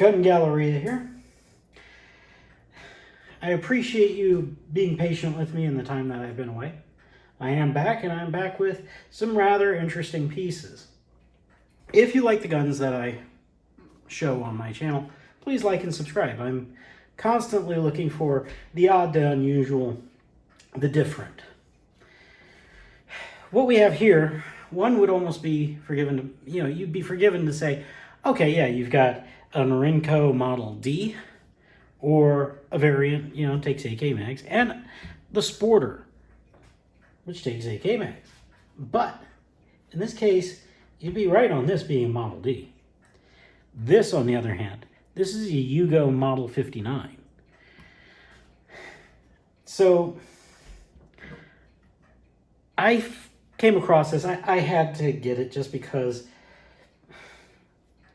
Gun Galleria here. I appreciate you being patient with me in the time that I've been away. I am back, and I'm back with some rather interesting pieces. If you like the guns that I show on my channel, please like and subscribe. I'm constantly looking for the odd, the unusual, the different. What we have here, one would almost be forgiven to, you'd be forgiven to say, okay, yeah, you've got a Norinco Model D, or a variant, takes AK mags, and the Sporter, which takes AK mags. But in this case, you'd be right on this being Model D. This, on the other hand, this is a Yugo Model 59. So I came across this. I had to get it just because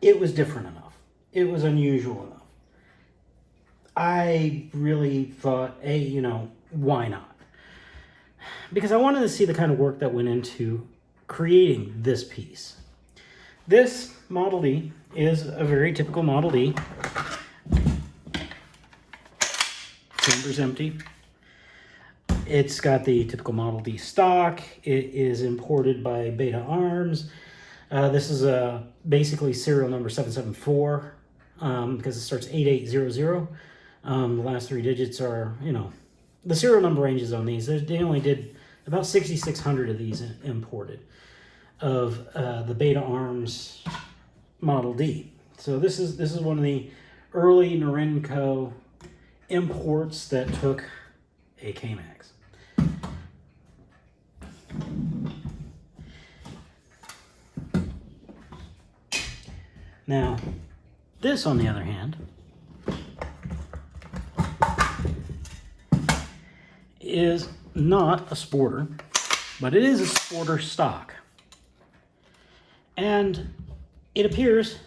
it was different enough. It was unusual enough. I really thought, hey, why not? Because I wanted to see the kind of work that went into creating this piece. This Model D is a very typical Model D. Chamber's empty. It's got the typical Model D stock. It is imported by Beta Arms. This is basically serial number 774 because it starts 8800. The last three digits are, the serial number ranges on these. They only did about 6,600 of these imported of the Beta Arms Model D. So this is one of the early Norinco imports that took AK mags. Now, this, on the other hand, is not a Sporter, but it is a Sporter stock. And it appears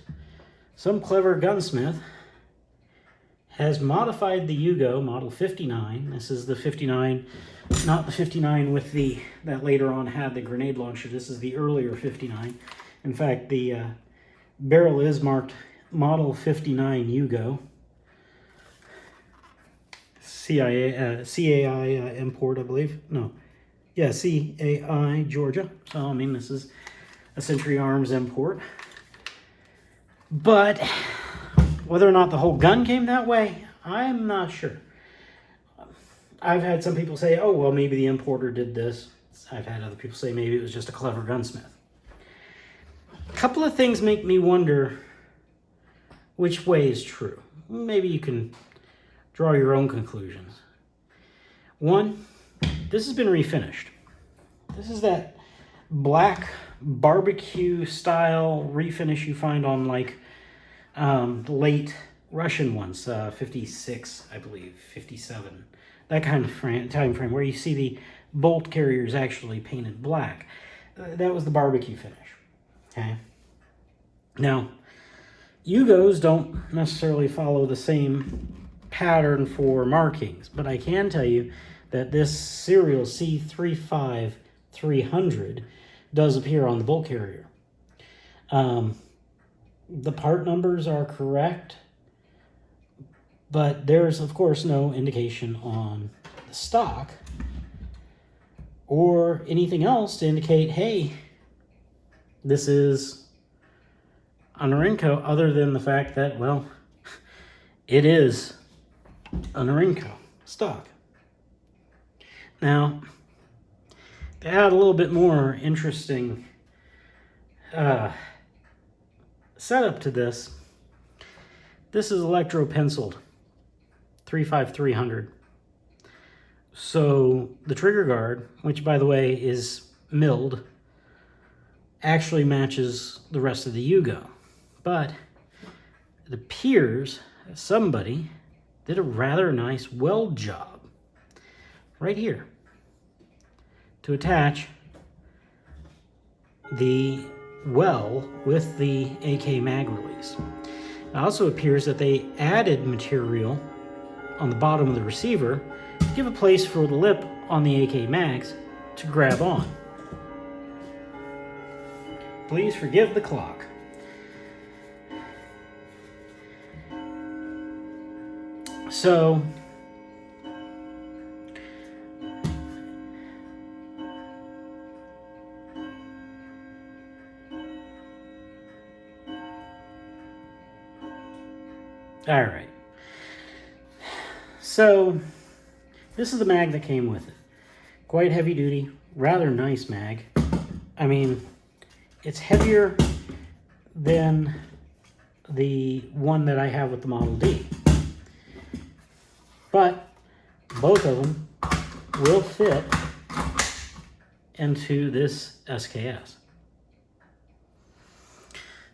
some clever gunsmith has modified the Yugo Model 59. This is the 59, not the 59 with that later on had the grenade launcher. This is the earlier 59. In fact, the barrel is marked Model 59 Yugo. CAI import, I believe. No. Yeah, CAI, Georgia. So, this is a Century Arms import. But whether or not the whole gun came that way, I'm not sure. I've had some people say, oh, well, maybe the importer did this. I've had other people say maybe it was just a clever gunsmith. A couple of things make me wonder which way is true. Maybe you can draw your own conclusions. One, this has been refinished. This is that black barbecue style refinish you find on the late Russian ones, 56, I believe, 57. That kind of time frame where you see the bolt carriers actually painted black. That was the barbecue finish. Okay. Now, Yugos don't necessarily follow the same pattern for markings, but I can tell you that this serial C35300 does appear on the bolt carrier. The part numbers are correct, but there's of course no indication on the stock or anything else to indicate, hey, this is a Norinco, other than the fact that, well, it is a Norinco stock. Now, to add a little bit more interesting setup to this, this is electro penciled 35300. So the trigger guard, which by the way is milled, actually matches the rest of the Yugo. But it appears somebody did a rather nice weld job right here to attach the well with the AK mag release. It also appears that they added material on the bottom of the receiver to give a place for the lip on the AK mags to grab on. Please forgive the clock. So all right. So this is the mag that came with it. Quite heavy duty, rather nice mag. I mean, it's heavier than the one that I have with the Model D. But both of them will fit into this SKS.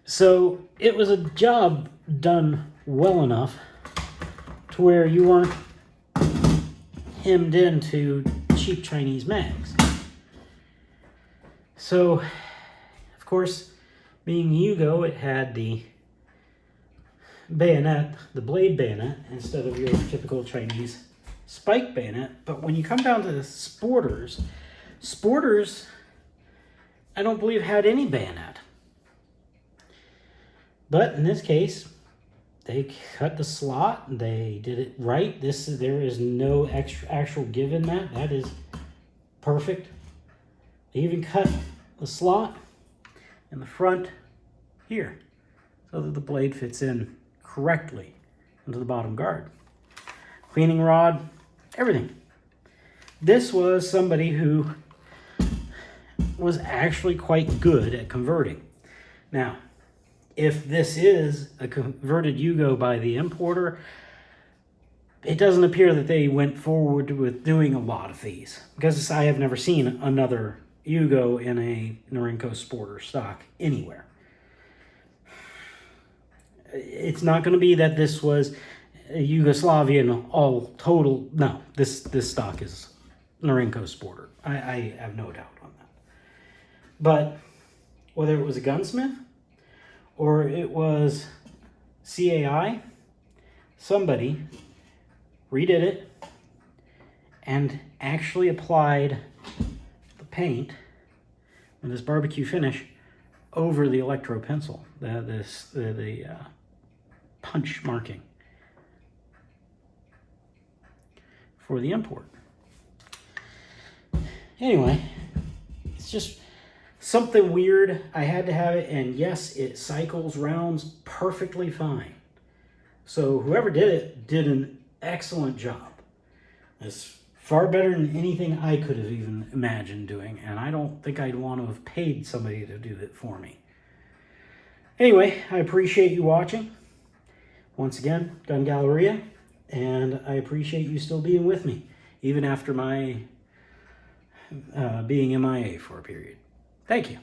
So it was a job done well enough to where you weren't hemmed into cheap Chinese mags. So, of course, being Yugo, it had the bayonet, the blade bayonet, instead of your typical Chinese spike bayonet. But when you come down to the sporters, I don't believe had any bayonet. But in this case, they cut the slot. They did it right. There is no actual give in that. That is perfect. They even cut the slot in the front here so that the blade fits in correctly into the bottom guard. Cleaning rod, everything. This was somebody who was actually quite good at converting. Now, if this is a converted Yugo by the importer, it doesn't appear that they went forward with doing a lot of these, because I have never seen another Yugo in a Norinco Sporter stock anywhere. It's not going to be that this was a Yugoslavian all total. No, this stock is Norinco Sporter. I have no doubt on that. But whether it was a gunsmith or it was CAI, somebody redid it and actually applied the paint with this barbecue finish over the electro pencil, the punch marking for the import. Anyway, it's just something weird. I had to have it, and yes, it cycles rounds perfectly fine. So whoever did it did an excellent job. It's far better than anything I could have even imagined doing, and I don't think I'd want to have paid somebody to do it for me. Anyway, I appreciate you watching. Once again, Gun Galleria, and I appreciate you still being with me, even after my being MIA for a period. Thank you.